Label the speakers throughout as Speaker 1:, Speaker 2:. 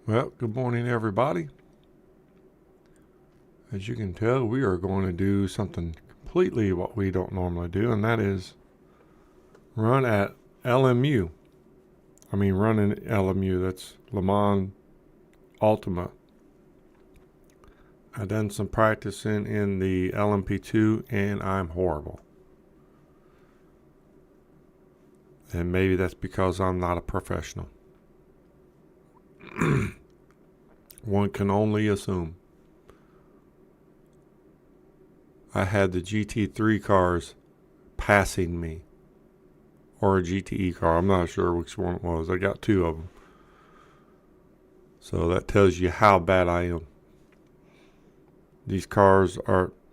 Speaker 1: Well, good morning, everybody. As you can tell, we are going to do something completely what we don't normally do, and that is run at LMU. Run in LMU. That's Le Mans Ultima. I've done some practicing in the LMP2, and I'm horrible. And maybe that's because I'm not a professional. One can only assume. I had the GT3 cars passing me, or a GTE car. I'm not sure which one it was. I got two of them. So that tells you how bad I am. These cars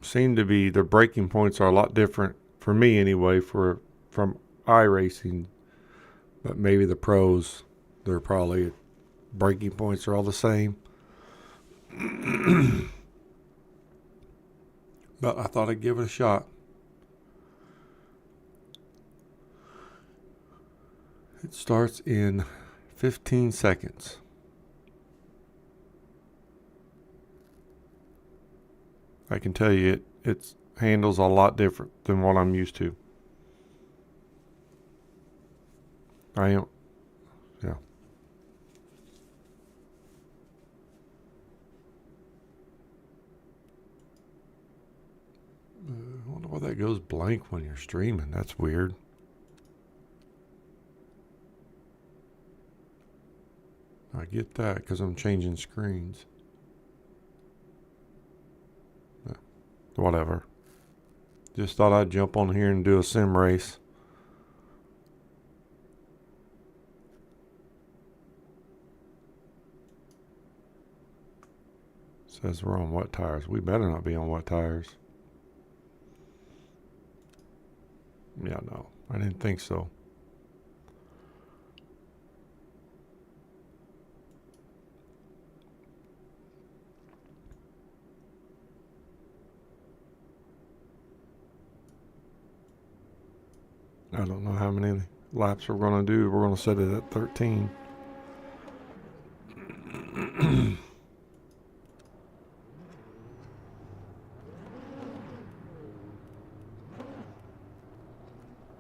Speaker 1: seem to be, their braking points are a lot different, for me anyway, from iRacing. But maybe the pros, their probably braking points are all the same. But I thought I'd give it a shot. It starts in 15 seconds. I can tell you it handles a lot different than what I'm used to. Yeah. I wonder why that goes blank when you're streaming. That's weird. I get that because I'm changing screens. Whatever. Just thought I'd jump on here and do a sim race. Says we're on wet tires. We better not be on wet tires. Yeah, no. I didn't think so. I don't know how many laps we're going to do. We're going to set it at 13.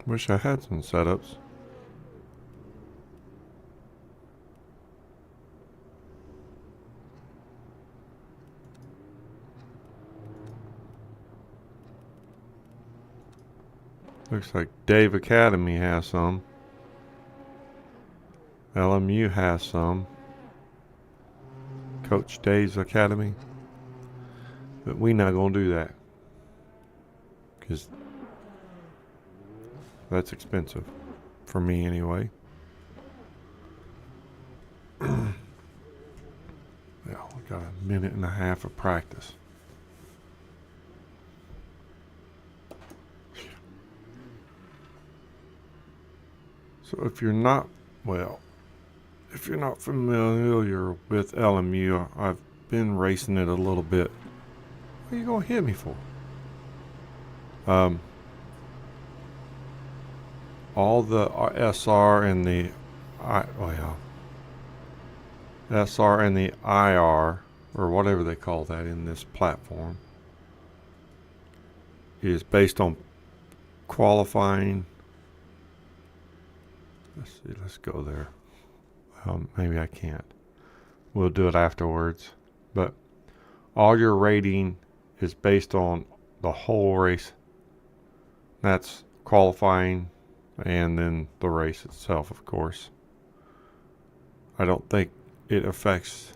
Speaker 1: Wish I had some setups. Looks like Dave Academy has some. LMU has some. Coach Dave's Academy. But we not going to do that. Because that's expensive. For me anyway. Well, we got a minute and a half of practice. So if you're not familiar with LMU, I've been racing it a little bit. What are you gonna hit me for? All the SR and the SR and the IR, or whatever they call that in this platform, is based on qualifying. Let's see, let's go there. Maybe I can't. We'll do it afterwards. But all your rating is based on the whole race. That's qualifying and then the race itself, of course. I don't think it affects,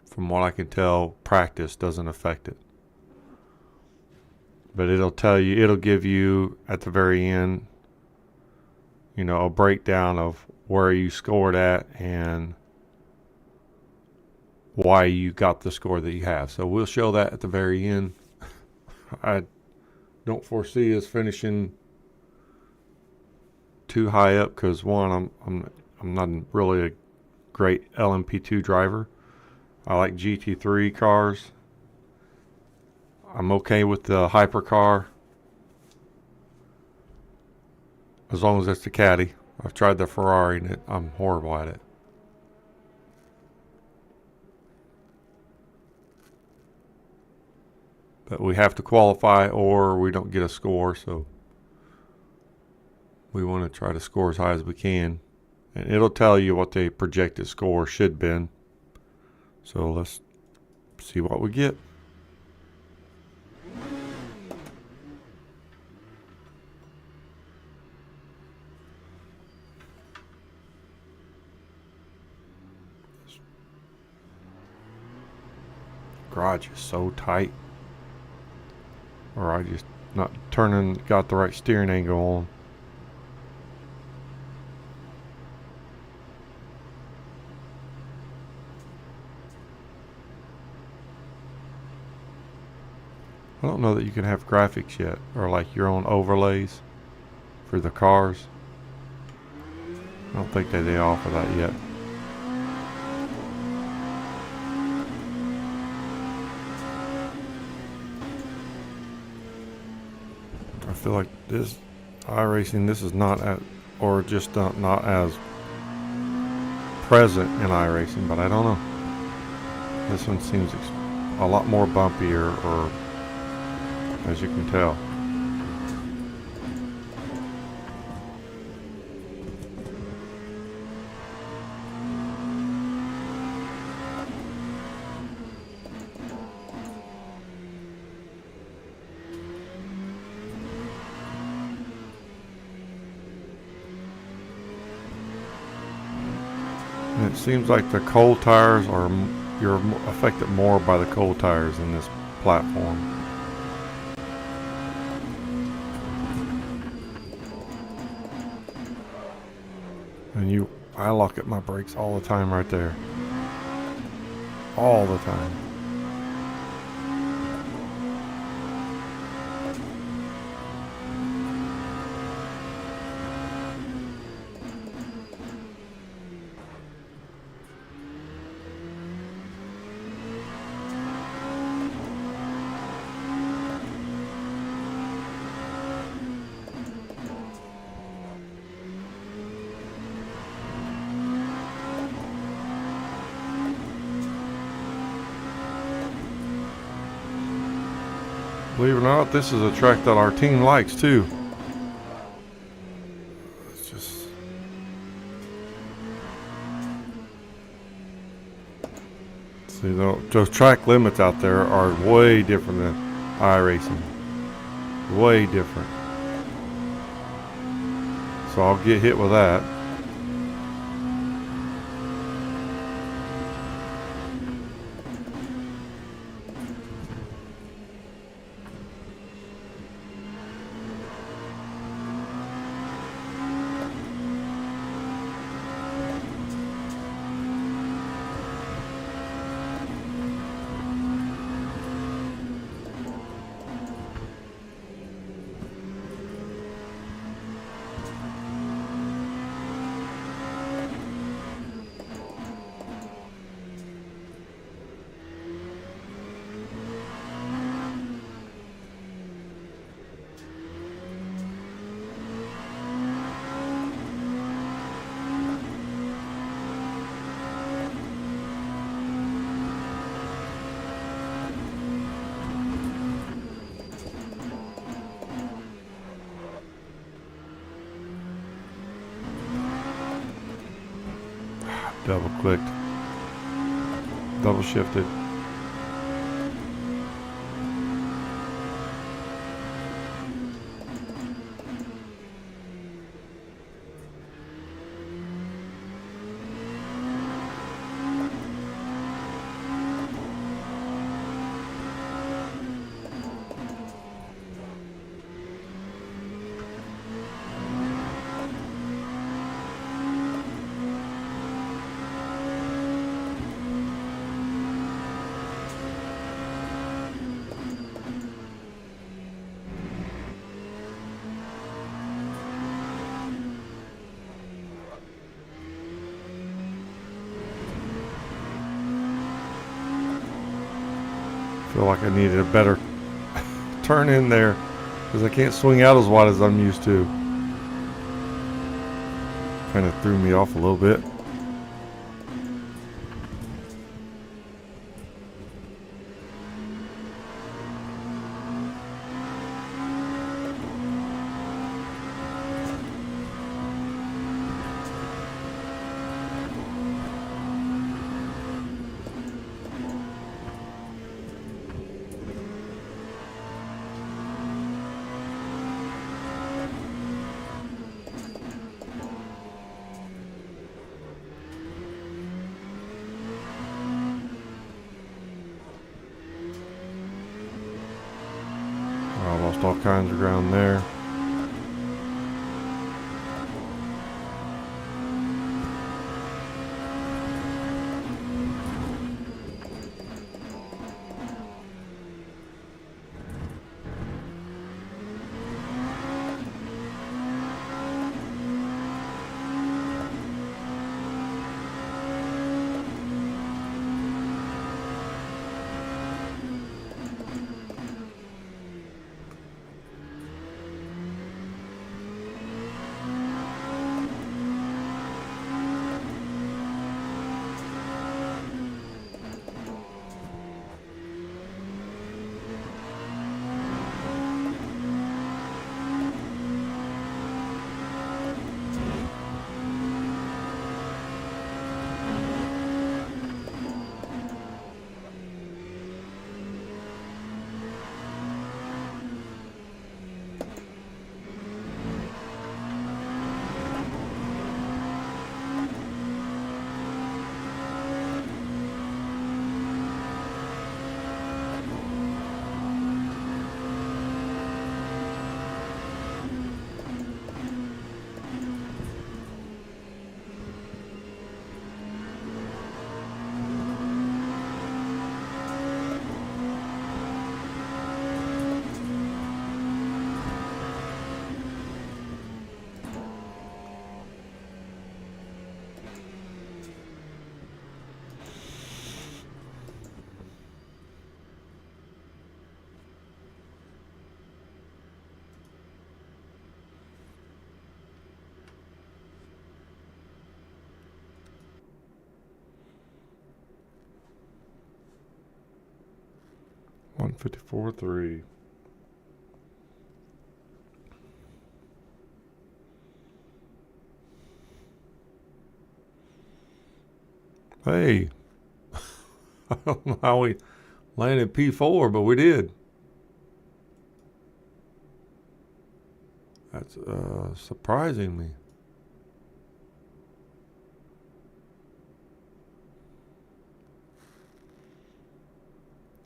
Speaker 1: from what I can tell, practice doesn't affect it. But it'll give you at the very end, a breakdown of where you scored at and why you got the score that you have. So we'll show that at the very end. I don't foresee us finishing too high up because one, I'm not really a great LMP2 driver. I like GT3 cars. I'm okay with the hypercar as long as it's the caddy. I've tried the Ferrari and I'm horrible at it. But we have to qualify or we don't get a score, so we want to try to score as high as we can. And it'll tell you what the projected score should have been. So let's see what we get. Garage is so tight. Or I just not got the right steering angle on. I don't know that you can have graphics yet, or like your own overlays for the cars. I don't think they offer that yet. I feel like this iRacing, this is not at, or just not as present in iRacing, but I don't know. This one seems a lot more bumpier, or as you can tell. And it seems like the cold tires you're affected more by the cold tires in this platform. And I lock at my brakes all the time right there. All the time. Believe it or not, this is a track that our team likes too. It's just... See, those track limits out there are way different than iRacing. Way different. So I'll get hit with that. Double clicked. Double shifted. Feel like I needed a better turn in there because I can't swing out as wide as I'm used to. Kind of threw me off a little bit. kinds of ground there. $154.3. Hey, I don't know how we landed P4, but we did. That's surprising me.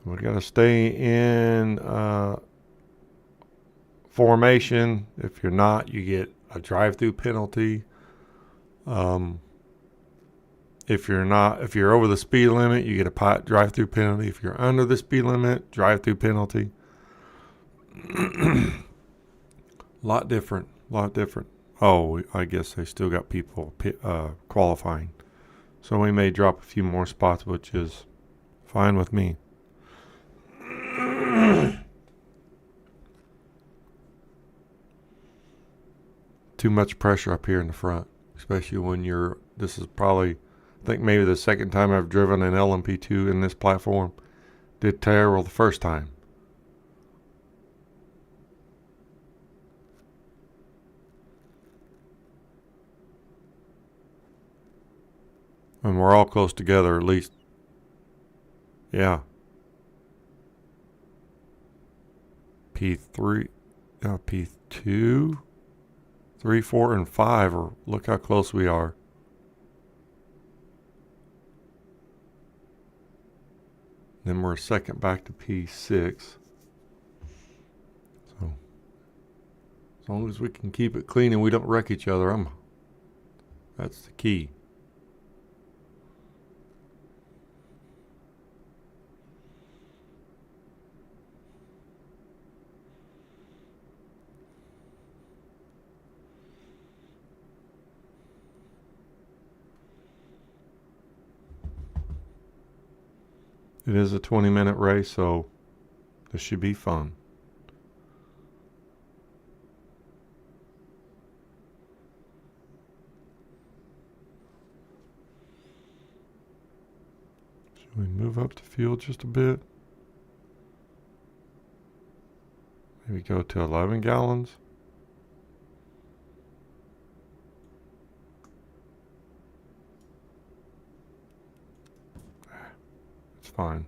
Speaker 1: We got to stay in formation. If you're not, you get a drive-through penalty. If you're over the speed limit, you get a drive-through penalty. If you're under the speed limit, drive-through penalty. Lot different. Oh, I guess they still got people qualifying. So we may drop a few more spots, which is fine with me. Too much pressure up here in the front, especially when this is probably, I think maybe the second time I've driven an LMP2 in this platform. Did terrible the first time. And we're all close together, at least. Yeah. P3, P2, 3, 4, and 5. Or look how close we are. Then we're a second back to P6. So, as long as we can keep it clean and we don't wreck each other, that's the key. It is a 20-minute race, so this should be fun. Should we move up the field just a bit? Maybe go to 11 gallons. It's fine.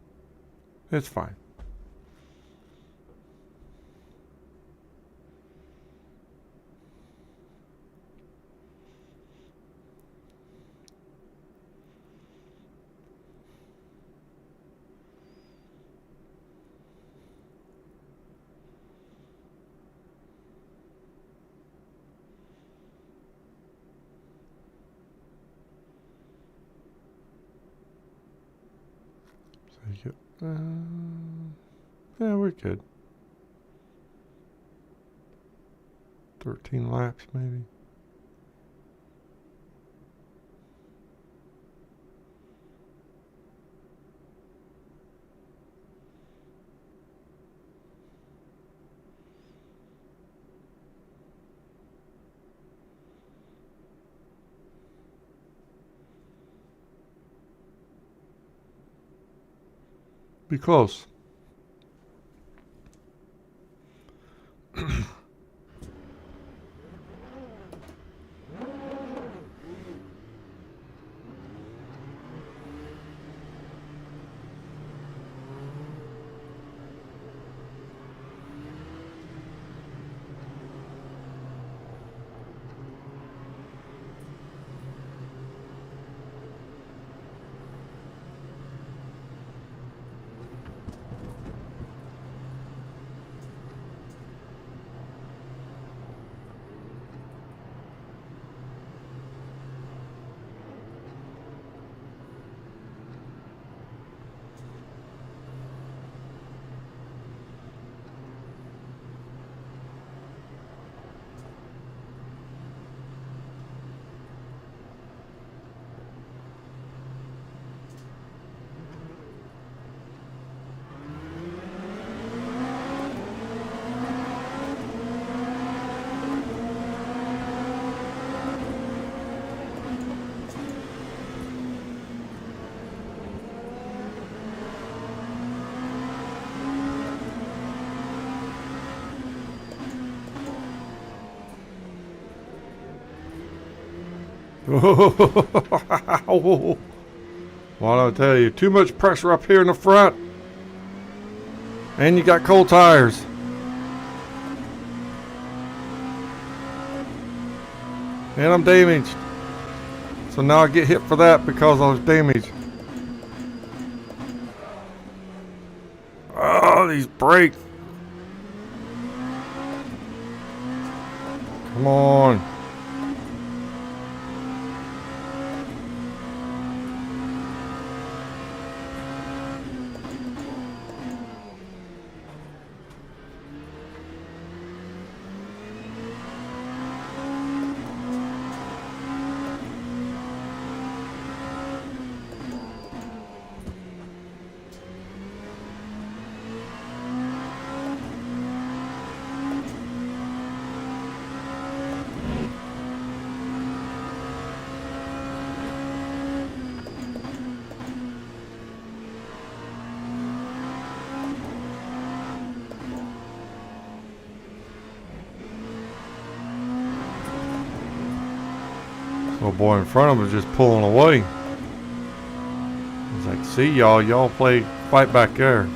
Speaker 1: It's fine. Yeah, we're good. 13 laps, maybe. Be close. What I tell you, too much pressure up here in the front. And you got cold tires. And I'm damaged. So now I get hit for that because I was damaged. Oh, these brakes. Come on. Little boy in front of him was just pulling away. He's like, see y'all fight back there.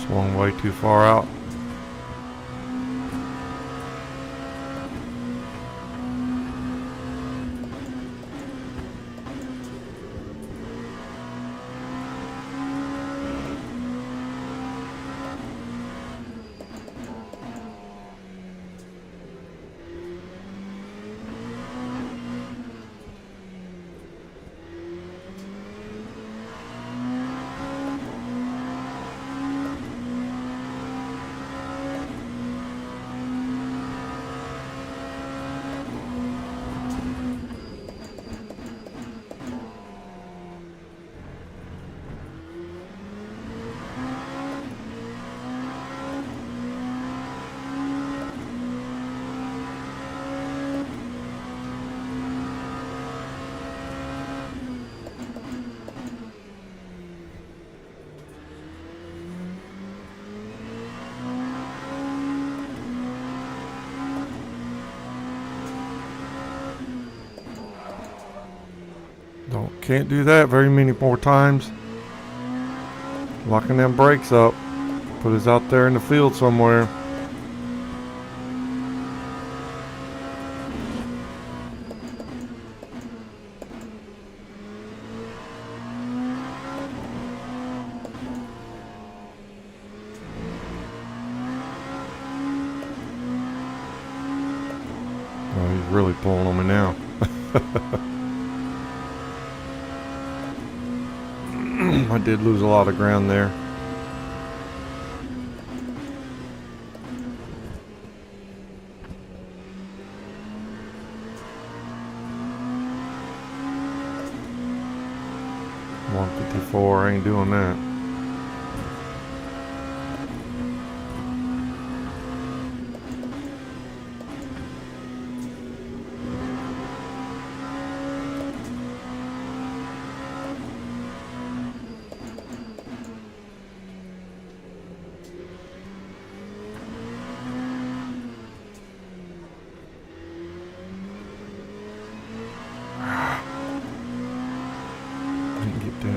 Speaker 1: Swung way too far out. Can't do that very many more times. Locking them brakes up. Put us out there in the field somewhere. Oh, he's really pulling on me now. I did lose a lot of ground there. .154, I ain't doing that.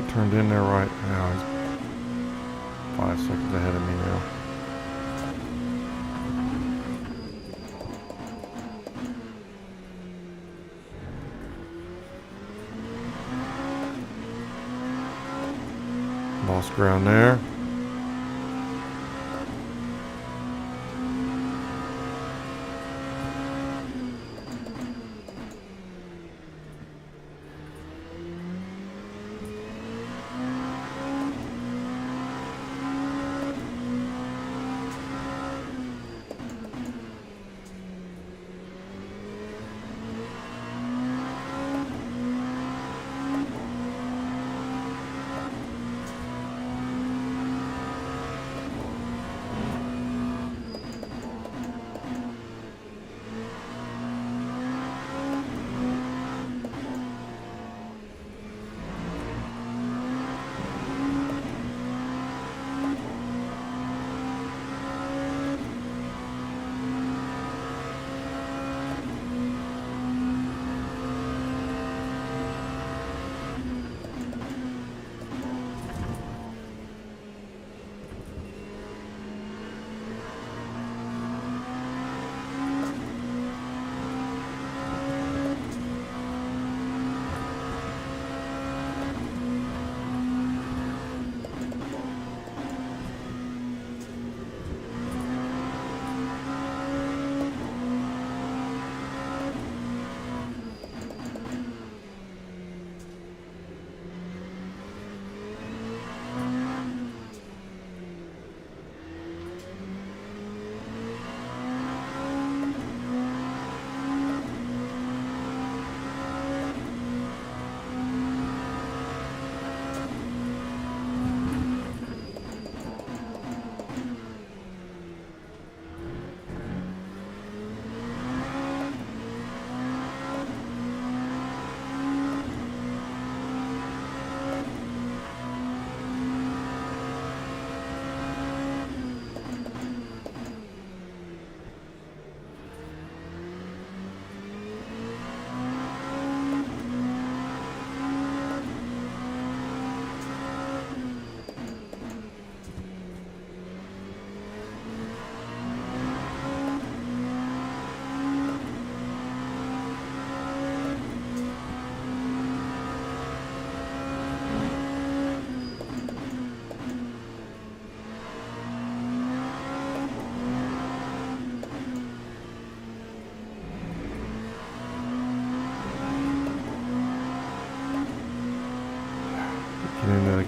Speaker 1: Turned in there right now. He's 5 seconds ahead of me now. Lost ground there.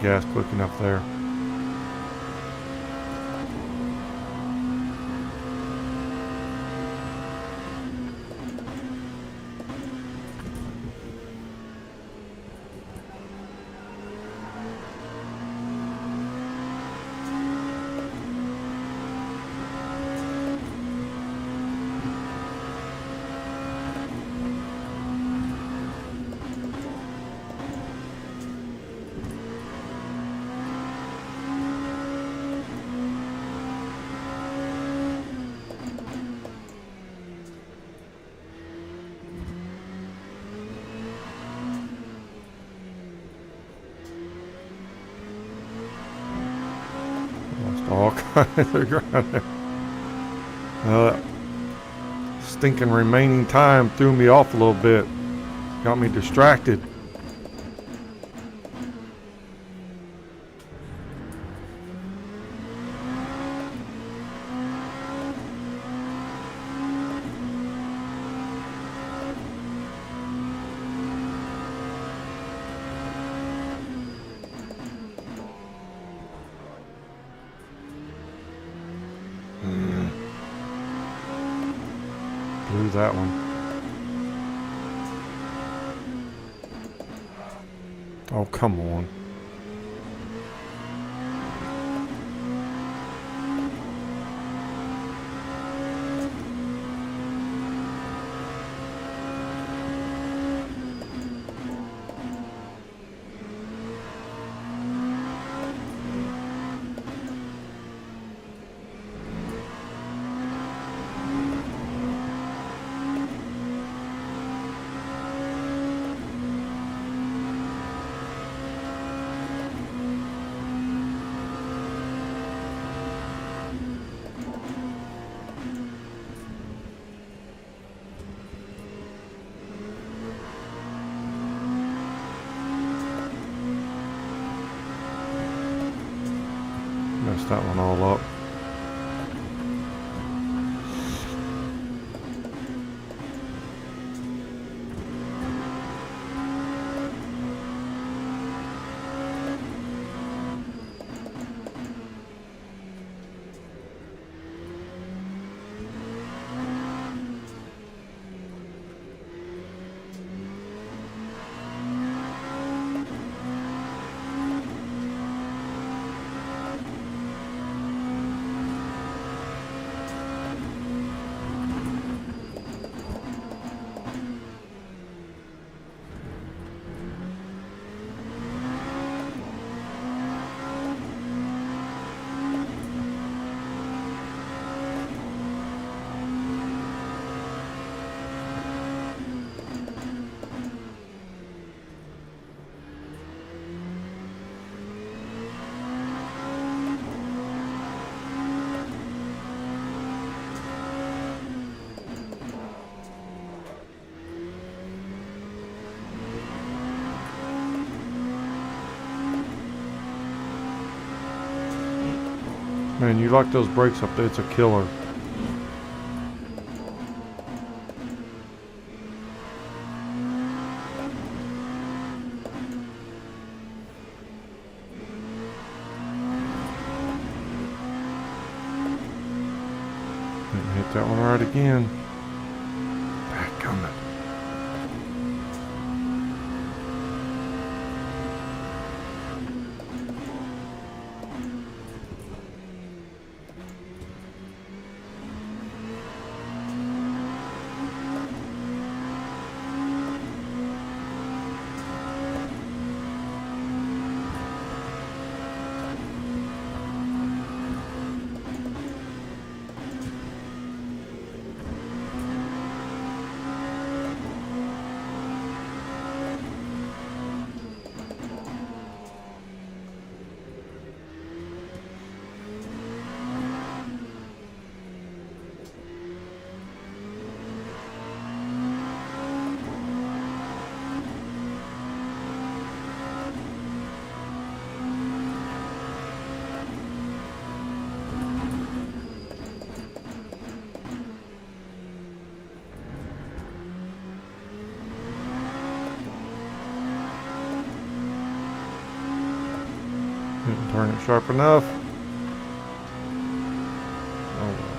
Speaker 1: gas quick enough there. All kinds of ground there. Stinking remaining time threw me off a little bit. Got me distracted. Blew that one. Oh, come on. Messed that one all up. Man, you lock those brakes up there, it's a killer. Didn't hit that one right again. Backgammon. turn it sharp enough. Oh.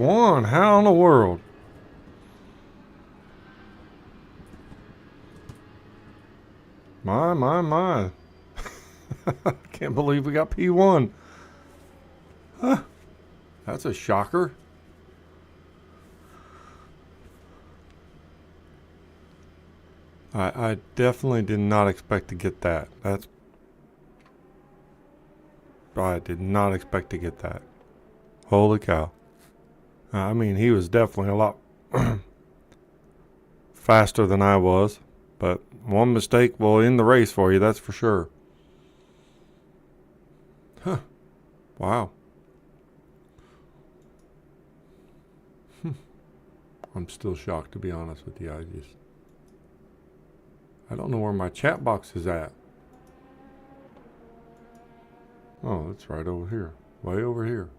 Speaker 1: P1. How in the world? My. Can't believe we got P1. Huh. That's a shocker. I definitely did not expect to get that. I did not expect to get that. Holy cow. I mean, he was definitely a lot faster than I was. But one mistake will end the race for you, that's for sure. Huh. Wow. I'm still shocked, to be honest with you. I don't know where my chat box is at. Oh, it's right over here. Way over here.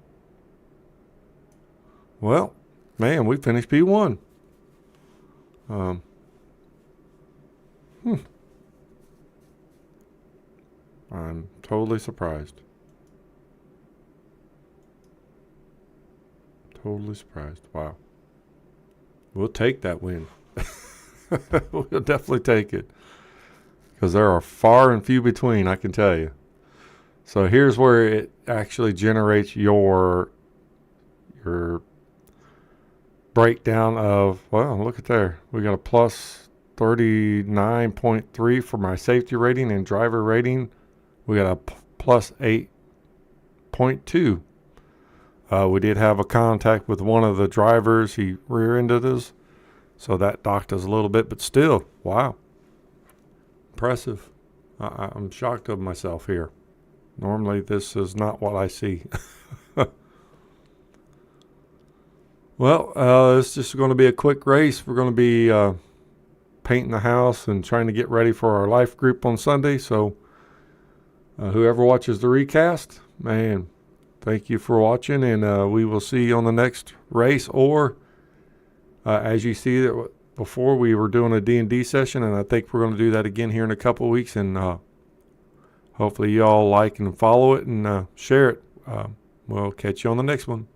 Speaker 1: Well, man, we finished P1. I'm totally surprised. Totally surprised. Wow. We'll take that win. We'll definitely take it. Because there are far and few between, I can tell you. So here's where it actually generates your breakdown of, well, look at there. We got a plus 39.3 for my safety rating and driver rating. We got a plus 8.2. We did have a contact with one of the drivers. He rear-ended us. So that docked us a little bit, but still, wow. Impressive. I'm shocked of myself here. Normally, this is not what I see. Well, it's just going to be a quick race. We're going to be painting the house and trying to get ready for our life group on Sunday. So whoever watches the recast, man, thank you for watching, and we will see you on the next race. Or as you see, before we were doing a D&D session, and I think we're going to do that again here in a couple of weeks, and hopefully you all like and follow it and share it. We'll catch you on the next one.